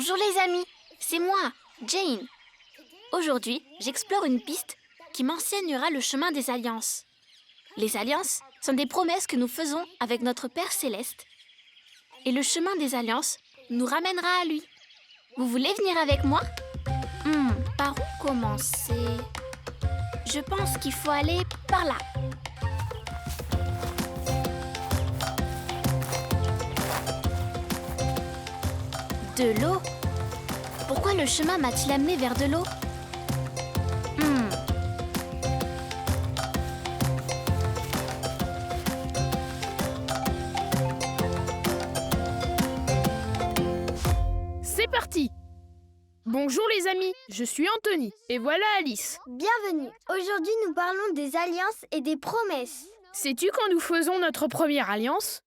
Bonjour les amis, c'est moi, Jane. Aujourd'hui, j'explore une piste qui m'enseignera le chemin des alliances. Les alliances sont des promesses que nous faisons avec notre Père Céleste. Et le chemin des alliances nous ramènera à lui. Vous voulez venir avec moi? Par où commencer? Je pense qu'il faut aller par là. De l'eau? Pourquoi le chemin m'a-t-il amené vers de l'eau? C'est parti! Bonjour les amis, je suis Anthony et voilà Alice. Bienvenue. Aujourd'hui, nous parlons des alliances et des promesses. Sais-tu quand nous faisons notre première alliance?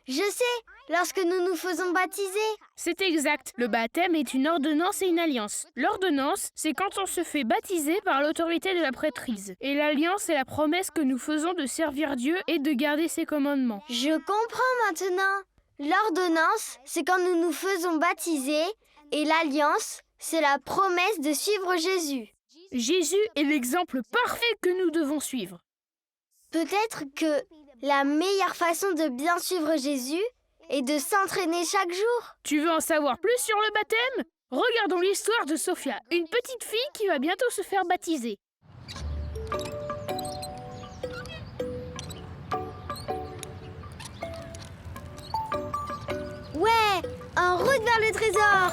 Je sais, lorsque nous nous faisons baptiser. C'est exact, le baptême est une ordonnance et une alliance. L'ordonnance, c'est quand on se fait baptiser par l'autorité de la prêtrise. Et l'alliance, c'est la promesse que nous faisons de servir Dieu et de garder ses commandements. Je comprends maintenant. L'ordonnance, c'est quand nous nous faisons baptiser et l'alliance, c'est la promesse de suivre Jésus. Jésus est l'exemple parfait que nous devons suivre. Peut-être que la meilleure façon de bien suivre Jésus est de s'entraîner chaque jour. Tu veux en savoir plus sur le baptême? Regardons l'histoire de Sophia, une petite fille qui va bientôt se faire baptiser. Ouais, en route vers le trésor.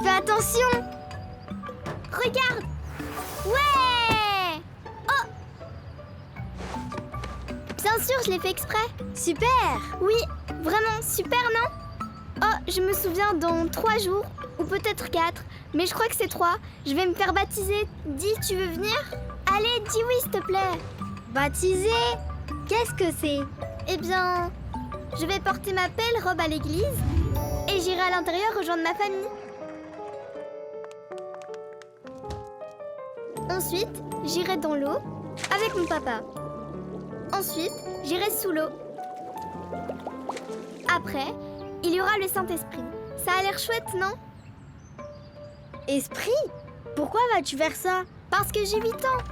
Fais attention. Regarde. Ouais. Oh. Bien sûr, je l'ai fait exprès. Super. Oui, vraiment super, non? Oh, je me souviens dans 3 jours, ou peut-être 4, mais je crois que c'est 3. Je vais me faire baptiser. Dis, tu veux venir? Allez, dis oui, s'il te plaît. Baptiser? Qu'est-ce que c'est? Eh bien, je vais porter ma belle robe à l'église et j'irai à l'intérieur rejoindre ma famille. Ensuite, j'irai dans l'eau avec mon papa. Ensuite, j'irai sous l'eau. Après, il y aura le Saint-Esprit. Ça a l'air chouette, non? Esprit? Pourquoi vas-tu faire ça? Parce que j'ai 8 ans.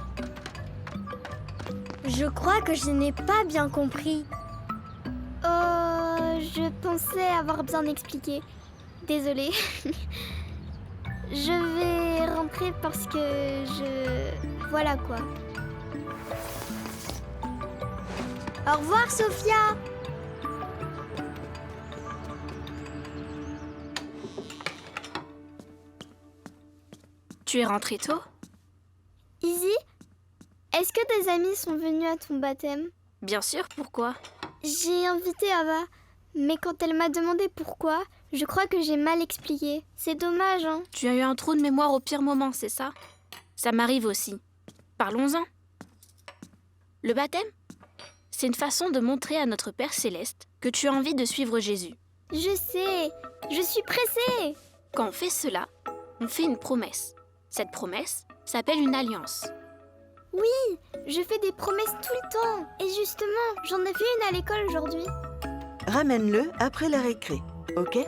Je crois que je n'ai pas bien compris. Je pensais avoir bien expliqué. Désolée. Je vais rentrer parce que Voilà quoi. Au revoir, Sophia. Tu es rentrée tôt? Izzy, est-ce que tes amis sont venus à ton baptême? Bien sûr, pourquoi? J'ai invité Ava, mais quand elle m'a demandé pourquoi, je crois que j'ai mal expliqué. C'est dommage, hein? Tu as eu un trou de mémoire au pire moment, c'est ça? Ça m'arrive aussi. Parlons-en. Le baptême, c'est une façon de montrer à notre Père Céleste que tu as envie de suivre Jésus. Je sais, je suis pressée. Quand on fait cela, on fait une promesse. Cette promesse s'appelle une alliance. Oui, je fais des promesses tout le temps. Et justement, j'en ai fait une à l'école aujourd'hui. Ramène-le après la récré, ok?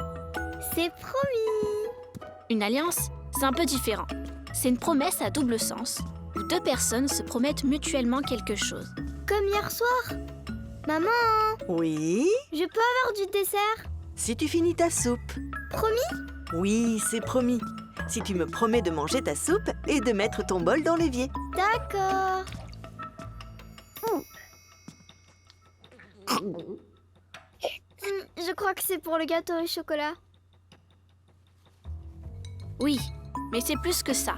C'est promis. Une alliance, c'est un peu différent. C'est une promesse à double sens, où deux personnes se promettent mutuellement quelque chose. Comme hier soir. Maman, Oui? je peux avoir du dessert? Si tu finis ta soupe. Promis? Oui, c'est promis. Si tu me promets de manger ta soupe et de mettre ton bol dans l'évier. D'accord. Je crois que c'est pour le gâteau au chocolat. Oui, mais c'est plus que ça.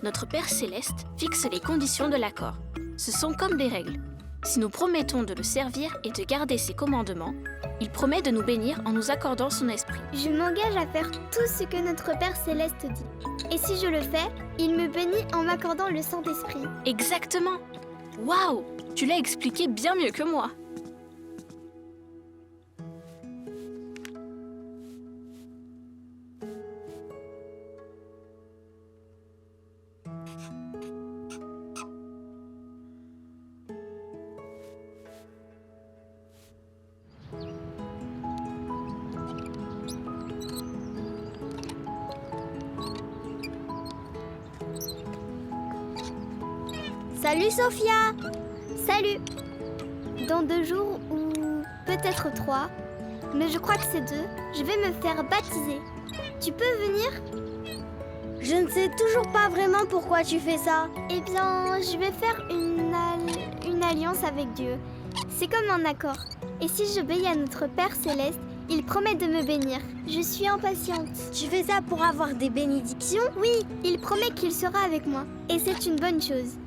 Notre Père Céleste fixe les conditions de l'accord. Ce sont comme des règles. Si nous promettons de le servir et de garder ses commandements, il promet de nous bénir en nous accordant son esprit. Je m'engage à faire tout ce que notre Père Céleste dit. Et si je le fais, il me bénit en m'accordant le Saint-Esprit. Exactement! Waouh! Tu l'as expliqué bien mieux que moi. Salut Sophia. Salut. Dans 2 jours ou peut-être 3, mais je crois que c'est 2, je vais me faire baptiser. Tu peux venir? Je ne sais toujours pas vraiment pourquoi tu fais ça. Eh bien, je vais faire une alliance avec Dieu. C'est comme un accord. Et si j'obéis à notre Père Céleste, il promet de me bénir. Je suis impatiente. Tu fais ça pour avoir des bénédictions? Oui, il promet qu'il sera avec moi. Et c'est une bonne chose.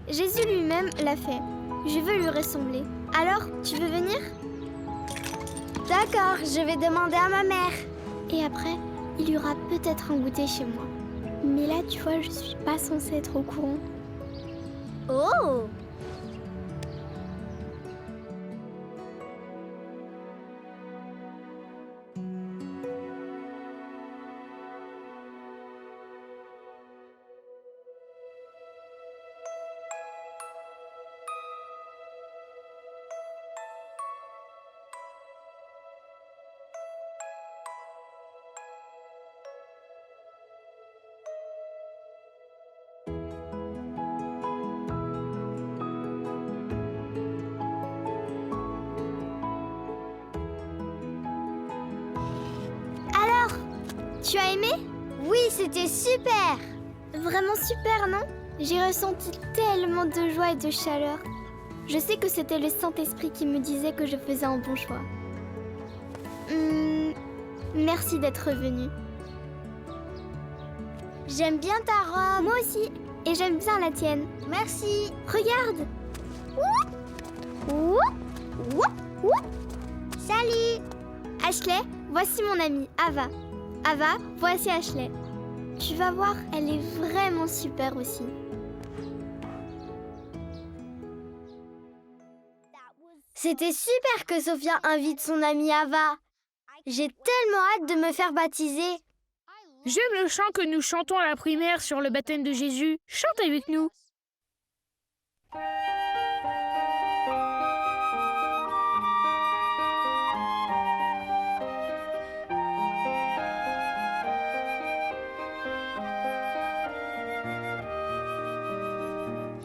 Jésus lui-même l'a fait. Je veux lui ressembler. Alors, tu veux venir? D'accord, je vais demander à ma mère. Et après, il y aura peut-être un goûter chez moi. Mais là, tu vois, je suis pas censée être au courant. Oh! Tu as aimé? Oui, c'était super! Vraiment super, non? J'ai ressenti tellement de joie et de chaleur. Je sais que c'était le Saint-Esprit qui me disait que je faisais un bon choix. Merci d'être venu. J'aime bien ta robe. Moi aussi. Et j'aime bien la tienne. Merci. Regarde. Salut. Ashley, voici mon amie, Ava. Ava, voici Ashley. Tu vas voir, elle est vraiment super aussi. C'était super que Sophia invite son amie Ava. J'ai tellement hâte de me faire baptiser. J'aime le chant que nous chantons à la primaire sur le baptême de Jésus. Chante avec nous.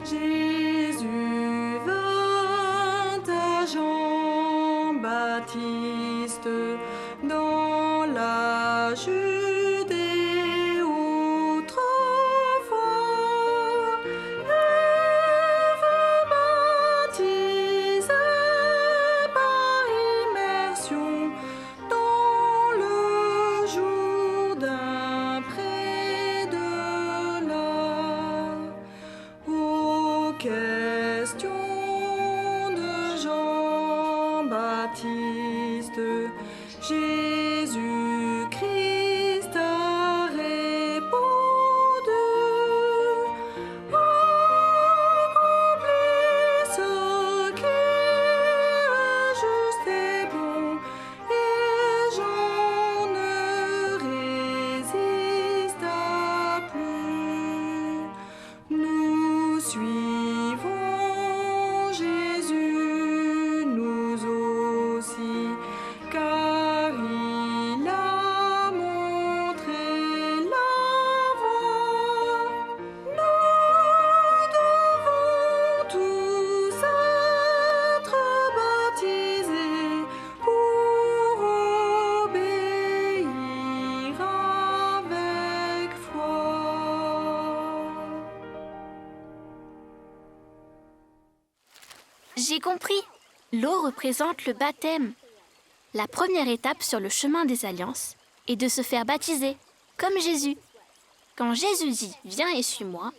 Jésus vint à Jean-Baptiste dans la Judée autrefois et vint baptiser par immersion dans le Jourdain près de là. Aux questions de Jean-Baptiste, Jésus-Christ a répondu: accomplis ce qui est juste et bon, et Jean ne résista plus. Nous suivons Jésus, nous aussi, car il a montré la voie. Nous devons tous être baptisés pour obéir avec foi. J'ai compris. L'eau représente le baptême. La première étape sur le chemin des alliances est de se faire baptiser, comme Jésus. Quand Jésus dit « Viens et suis-moi »,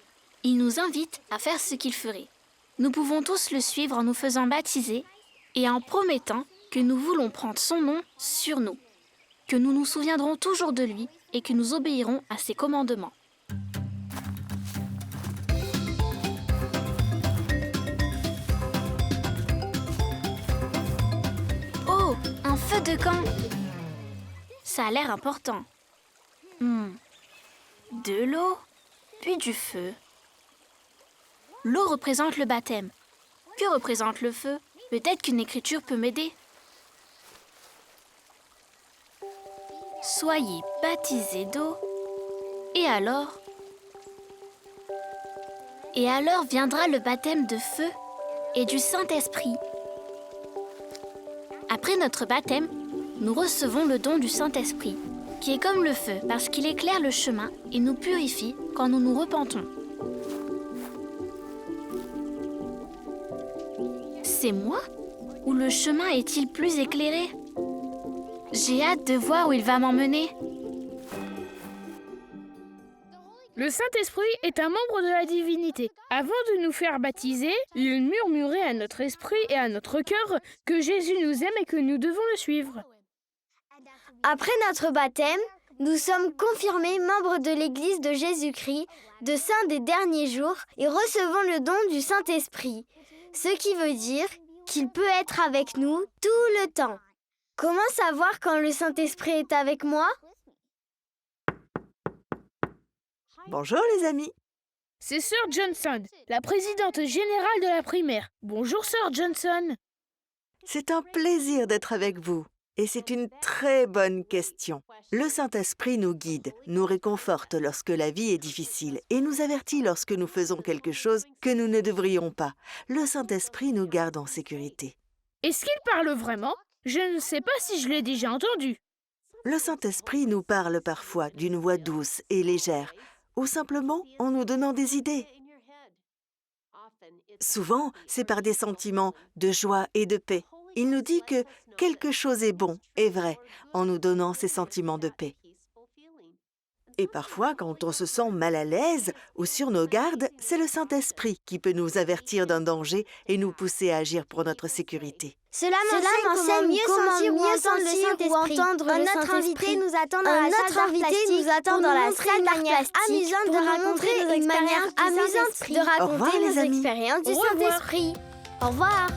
il nous invite à faire ce qu'il ferait. Nous pouvons tous le suivre en nous faisant baptiser et en promettant que nous voulons prendre son nom sur nous, que nous nous souviendrons toujours de lui et que nous obéirons à ses commandements. Oh, un feu de camp! Ça a l'air important. De l'eau, puis du feu. L'eau représente le baptême. Que représente le feu? Peut-être qu'une écriture peut m'aider. Soyez baptisés d'eau, et alors? Et alors viendra le baptême de feu et du Saint-Esprit. Après notre baptême, nous recevons le don du Saint-Esprit, qui est comme le feu parce qu'il éclaire le chemin et nous purifie quand nous nous repentons. C'est moi? Ou le chemin est-il plus éclairé? J'ai hâte de voir où il va m'emmener. Le Saint-Esprit est un membre de la divinité. Avant de nous faire baptiser, il murmurait à notre esprit et à notre cœur que Jésus nous aime et que nous devons le suivre. Après notre baptême, nous sommes confirmés membres de l'Église de Jésus-Christ, de saints des derniers jours, et recevons le don du Saint-Esprit, ce qui veut dire qu'il peut être avec nous tout le temps. Comment savoir quand le Saint-Esprit est avec moi? Bonjour les amis. C'est Sir Johnson, la présidente générale de la primaire. Bonjour Sir Johnson. C'est un plaisir d'être avec vous. Et c'est une très bonne question. Le Saint-Esprit nous guide, nous réconforte lorsque la vie est difficile et nous avertit lorsque nous faisons quelque chose que nous ne devrions pas. Le Saint-Esprit nous garde en sécurité. Est-ce qu'il parle vraiment? Je ne sais pas si je l'ai déjà entendu. Le Saint-Esprit nous parle parfois d'une voix douce et légère, ou simplement en nous donnant des idées. Souvent, c'est par des sentiments de joie et de paix. Il nous dit que quelque chose est bon et vrai en nous donnant ces sentiments de paix. Et parfois, quand on se sent mal à l'aise ou sur nos gardes, c'est le Saint-Esprit qui peut nous avertir d'un danger et nous pousser à agir pour notre sécurité. Cela m'enseigne mieux sentir ou entendre le Saint-Esprit. Nous attend dans la salle plastique amusante de raconter une manière amusante de raconter nos expériences du Saint-Esprit. Au revoir.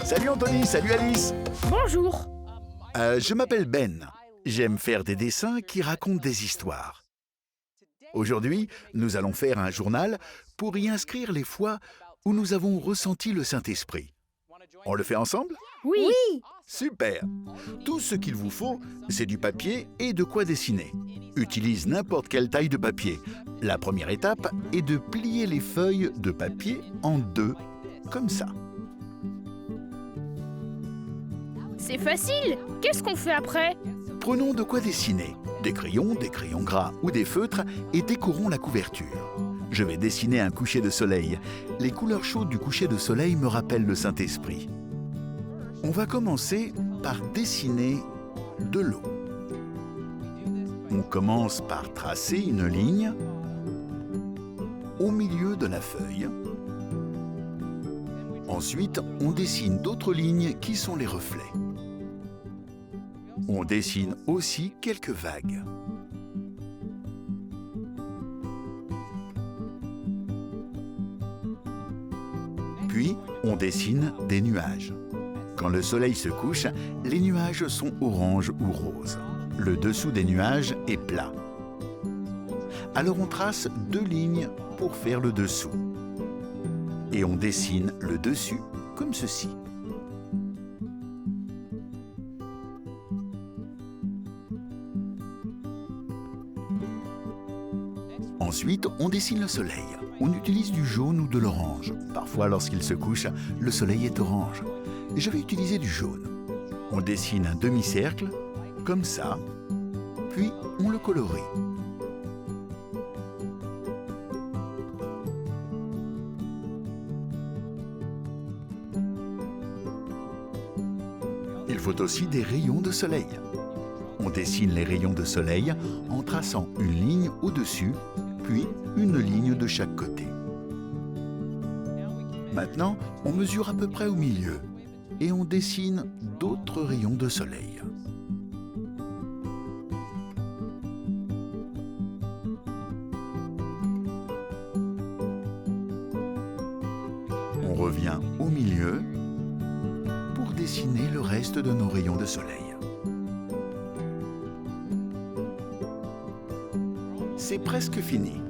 Salut Anthony, salut Alice. Bonjour. Je m'appelle Ben. J'aime faire des dessins qui racontent des histoires. Aujourd'hui, nous allons faire un journal pour y inscrire les fois où nous avons ressenti le Saint-Esprit. On le fait ensemble? Oui. Super! Tout ce qu'il vous faut, c'est du papier et de quoi dessiner. Utilise n'importe quelle taille de papier. La première étape est de plier les feuilles de papier en deux, comme ça. C'est facile. Qu'est-ce qu'on fait après? Prenons de quoi dessiner. Des crayons gras ou des feutres et décorons la couverture. Je vais dessiner un coucher de soleil. Les couleurs chaudes du coucher de soleil me rappellent le Saint-Esprit. On va commencer par dessiner de l'eau. On commence par tracer une ligne au milieu de la feuille. Ensuite, on dessine d'autres lignes qui sont les reflets. On dessine aussi quelques vagues. Puis, on dessine des nuages. Quand le soleil se couche, les nuages sont orange ou roses. Le dessous des nuages est plat. Alors on trace deux lignes pour faire le dessous. Et on dessine le dessus comme ceci. Ensuite, on dessine le soleil. On utilise du jaune ou de l'orange. Parfois, lorsqu'il se couche, le soleil est orange. Je vais utiliser du jaune. On dessine un demi-cercle, comme ça, puis on le colorie. Il faut aussi des rayons de soleil. On dessine les rayons de soleil en traçant une ligne au-dessus, puis une ligne de chaque côté. Maintenant, on mesure à peu près au milieu et on dessine d'autres rayons de soleil. On revient au milieu pour dessiner le reste de nos rayons de soleil. C'est presque fini.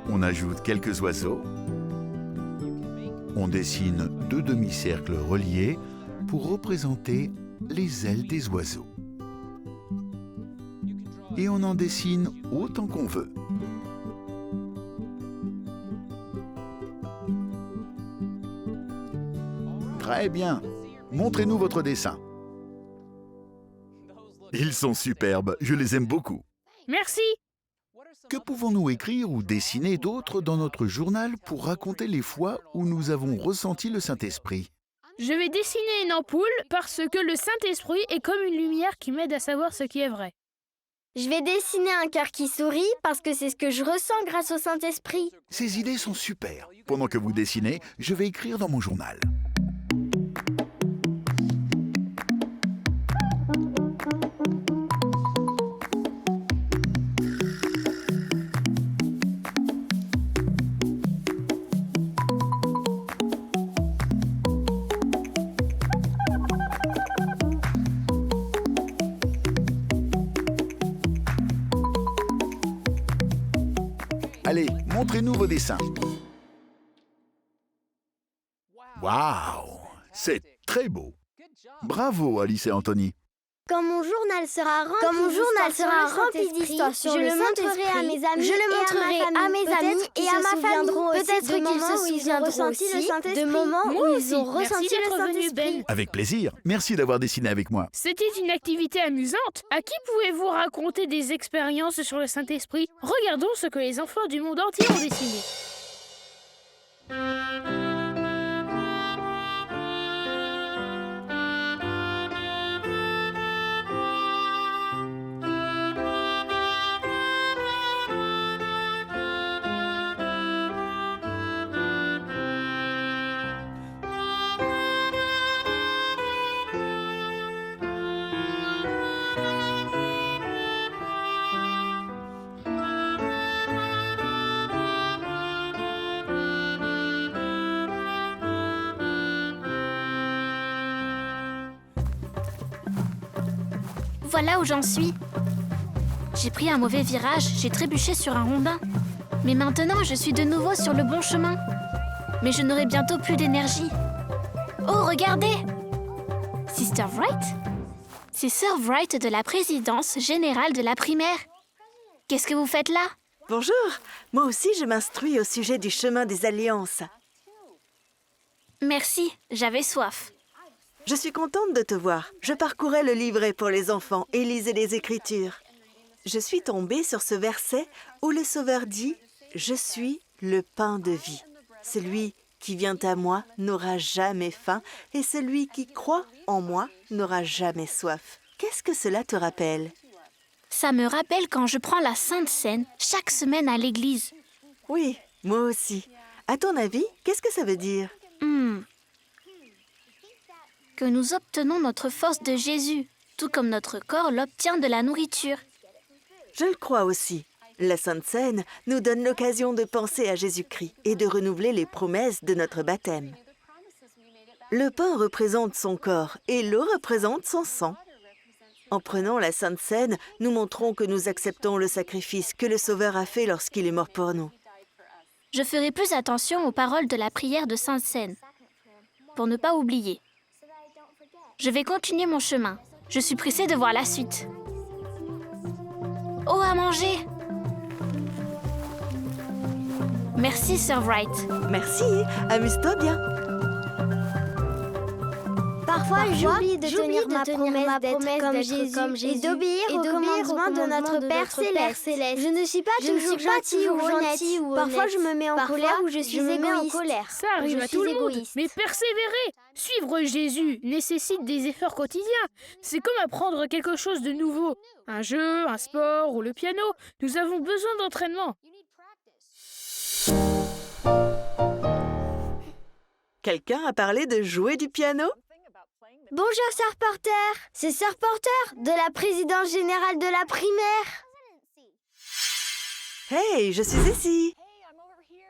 On ajoute quelques oiseaux. On dessine deux demi-cercles reliés pour représenter les ailes des oiseaux. Et on en dessine autant qu'on veut. Très bien. Montrez-nous votre dessin. Ils sont superbes, je les aime beaucoup. Merci. Que pouvons-nous écrire ou dessiner d'autre dans notre journal pour raconter les fois où nous avons ressenti le Saint-Esprit? Je vais dessiner une ampoule parce que le Saint-Esprit est comme une lumière qui m'aide à savoir ce qui est vrai. Je vais dessiner un cœur qui sourit parce que c'est ce que je ressens grâce au Saint-Esprit. Ces idées sont super. Pendant que vous dessinez, je vais écrire dans mon journal. Allez, montrez-nous vos dessins. Waouh, c'est très beau. Bravo, Alice et Anthony. Quand mon journal sera rempli d'histoires sur je le le Saint-Esprit, montrerai à mes amis je le montrerai à mes amis et à ma famille. Peut-être qu'ils se Peut-être qu'ils se souviendront souviendront aussi aussi de moments Moi où aussi. ils ont Merci ressenti d'être le venu, Saint-Esprit. Ben. Avec plaisir. Merci d'avoir dessiné avec moi. C'était une activité amusante. À qui pouvez-vous raconter des expériences sur le Saint-Esprit? Regardons ce que les enfants du monde entier ont dessiné. Voilà où j'en suis. J'ai pris un mauvais virage, j'ai trébuché sur un rondin. Mais maintenant, je suis de nouveau sur le bon chemin. Mais je n'aurai bientôt plus d'énergie. Oh, regardez! Sister Wright? C'est Sir Wright de la présidence générale de la primaire. Qu'est-ce que vous faites là? Bonjour, moi aussi je m'instruis au sujet du chemin des alliances. Merci, j'avais soif. Je suis contente de te voir. Je parcourais le livret pour les enfants et lisais les Écritures. Je suis tombée sur ce verset où le Sauveur dit « Je suis le pain de vie. Celui qui vient à moi n'aura jamais faim et celui qui croit en moi n'aura jamais soif. » Qu'est-ce que cela te rappelle? Ça me rappelle quand je prends la Sainte Seine chaque semaine à l'église. Oui, moi aussi. À ton avis, qu'est-ce que ça veut dire? Que nous obtenons notre force de Jésus, tout comme notre corps l'obtient de la nourriture. Je le crois aussi. La Sainte Seine nous donne l'occasion de penser à Jésus-Christ et de renouveler les promesses de notre baptême. Le pain représente son corps et l'eau représente son sang. En prenant la Sainte Seine, nous montrons que nous acceptons le sacrifice que le Sauveur a fait lorsqu'il est mort pour nous. Je ferai plus attention aux paroles de la prière de Sainte Seine, pour ne pas oublier. Je vais continuer mon chemin. Je suis pressée de voir la suite. Oh, à manger! Merci, Sir Wright. Merci, amuse-toi bien. Parfois, j'oublie de tenir ma promesse d'être comme Jésus et d'obéir aux commandements de notre Père Céleste. Je ne suis pas toujours gentil ou honnête. Parfois, je me mets en colère ou je suis égoïste. Ça arrive à tout le monde. Mais persévérer, suivre Jésus nécessite des efforts quotidiens. C'est comme apprendre quelque chose de nouveau. Un jeu, un sport ou le piano. Nous avons besoin d'entraînement. Quelqu'un a parlé de jouer du piano? Bonjour, Sir Porter. C'est Sir Porter de la présidence générale de la primaire. Hey, je suis ici.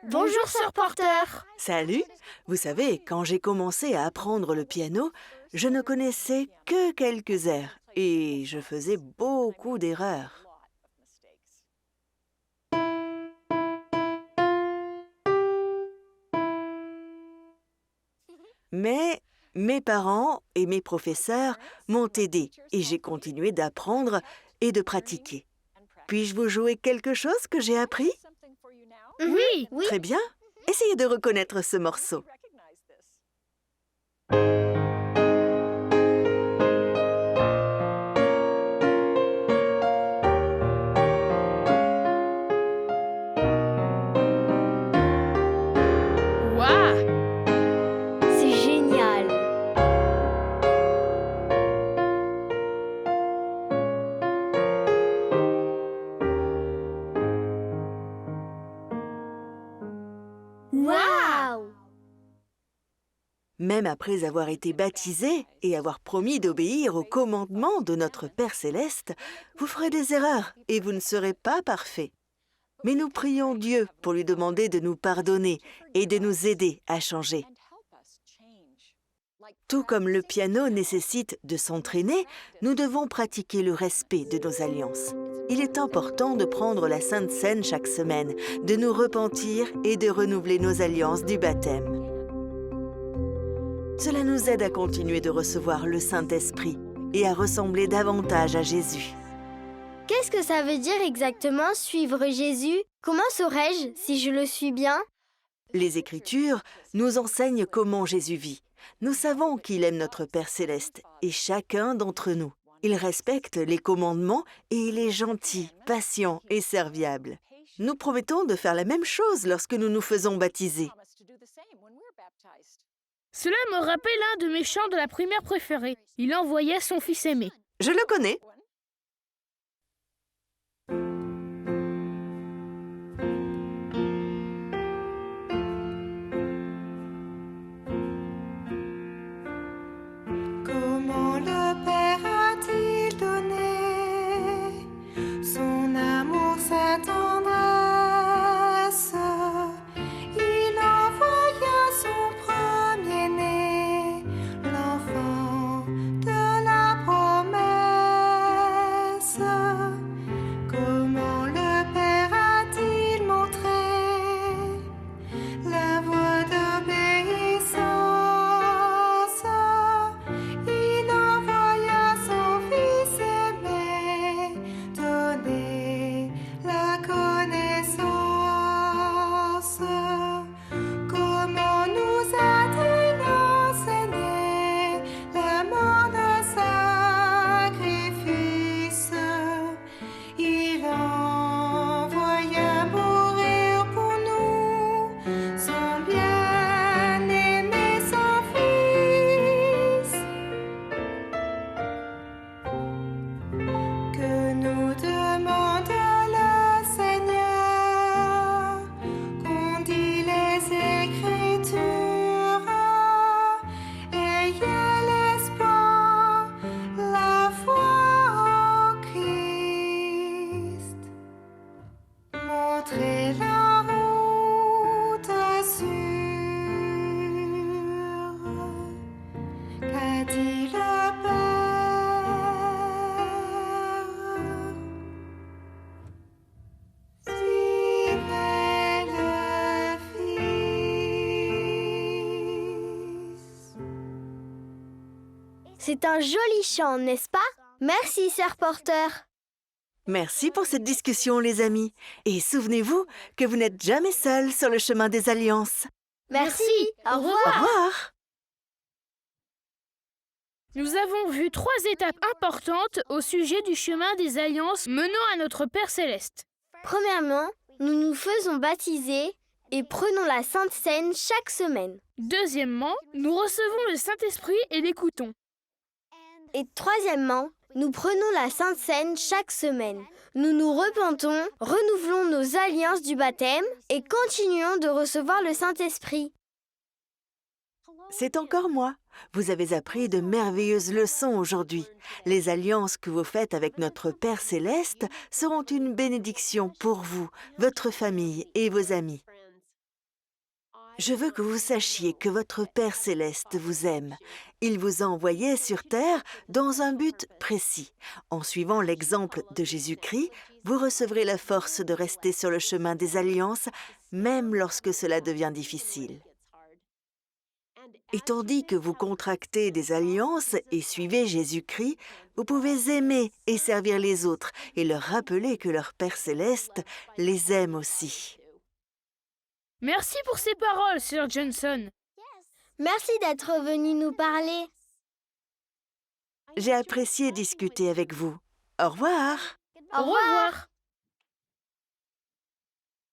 Bonjour, Sir Porter. Salut. Vous savez, quand j'ai commencé à apprendre le piano, je ne connaissais que quelques airs et je faisais beaucoup d'erreurs. Mes parents et mes professeurs m'ont aidé et j'ai continué d'apprendre et de pratiquer. Puis-je vous jouer quelque chose que j'ai appris? Oui. Oui. Très bien. Essayez de reconnaître ce morceau. Waouh! C'est génial. Waouh! Même après avoir été baptisé et avoir promis d'obéir aux commandements de notre Père Céleste, vous ferez des erreurs et vous ne serez pas parfait. Mais nous prions Dieu pour lui demander de nous pardonner et de nous aider à changer. Tout comme le piano nécessite de s'entraîner, nous devons pratiquer le respect de nos alliances. Il est important de prendre la Sainte Seine chaque semaine, de nous repentir et de renouveler nos alliances du baptême. Cela nous aide à continuer de recevoir le Saint-Esprit et à ressembler davantage à Jésus. Qu'est-ce que ça veut dire exactement suivre Jésus? Comment saurais-je si je le suis bien? Les Écritures nous enseignent comment Jésus vit. Nous savons qu'il aime notre Père Céleste et chacun d'entre nous. Il respecte les commandements et il est gentil, patient et serviable. Nous promettons de faire la même chose lorsque nous nous faisons baptiser. Cela me rappelle un de mes chants de la primaire préférée. Il envoyait son fils aimé. Je le connais. Comment le Père a-t-il donné son amour, sa tendresse? Il envoya son premier-né, l'enfant de la promesse. Comment le Père a-t-il montré la voie d'obéissance? Il envoya son Fils aimé, donner la connaissance. Comment nous a-t-il enseigné l'amour d'un sacrifice? Il envoya mourir pour nous, son bien-aimé, son Fils. Que nous demande le Seigneur, qu'on dit les Écritures, ayez l'espoir, la foi en Christ. Montrez la route sûre, qu'a dit le Père. Suivez le Fils. C'est un joli chant, n'est-ce pas? Merci, Sœur Porter. Merci pour cette discussion, les amis. Et souvenez-vous que vous n'êtes jamais seuls sur le chemin des alliances. Merci. Au Au revoir. revoir. Nous avons vu 3 étapes importantes au sujet du chemin des alliances menant à notre Père Céleste. Premièrement, nous nous faisons baptiser et prenons la Sainte Seine chaque semaine. Deuxièmement, nous recevons le Saint-Esprit et l'écoutons. Et troisièmement, nous prenons la Sainte Seine chaque semaine. Nous nous repentons, renouvelons nos alliances du baptême et continuons de recevoir le Saint-Esprit. C'est encore moi. Vous avez appris de merveilleuses leçons aujourd'hui. Les alliances que vous faites avec notre Père Céleste seront une bénédiction pour vous, votre famille et vos amis. Je veux que vous sachiez que votre Père Céleste vous aime. Il vous a envoyé sur terre dans un but précis. En suivant l'exemple de Jésus-Christ, vous recevrez la force de rester sur le chemin des alliances, même lorsque cela devient difficile. Et tandis que vous contractez des alliances et suivez Jésus-Christ, vous pouvez aimer et servir les autres et leur rappeler que leur Père céleste les aime aussi. Merci pour ces paroles, Sir Johnson. Merci d'être venu nous parler. J'ai apprécié discuter avec vous. Au revoir. Au revoir.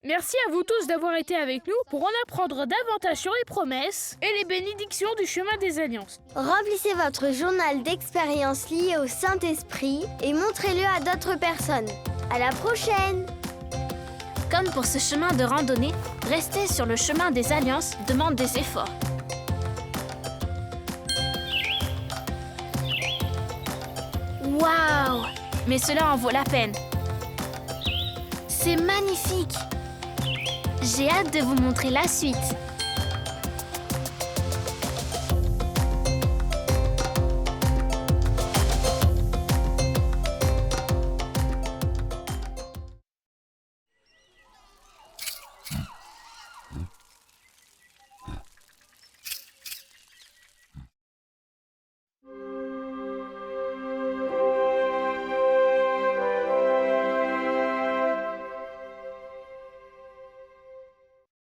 Merci à vous tous d'avoir été avec nous pour en apprendre davantage sur les promesses et les bénédictions du chemin des alliances. Remplissez votre journal d'expériences liées au Saint-Esprit et montrez-le à d'autres personnes. À la prochaine! Comme pour ce chemin de randonnée, rester sur le chemin des alliances demande des efforts. Waouh! Mais cela en vaut la peine. C'est magnifique! J'ai hâte de vous montrer la suite.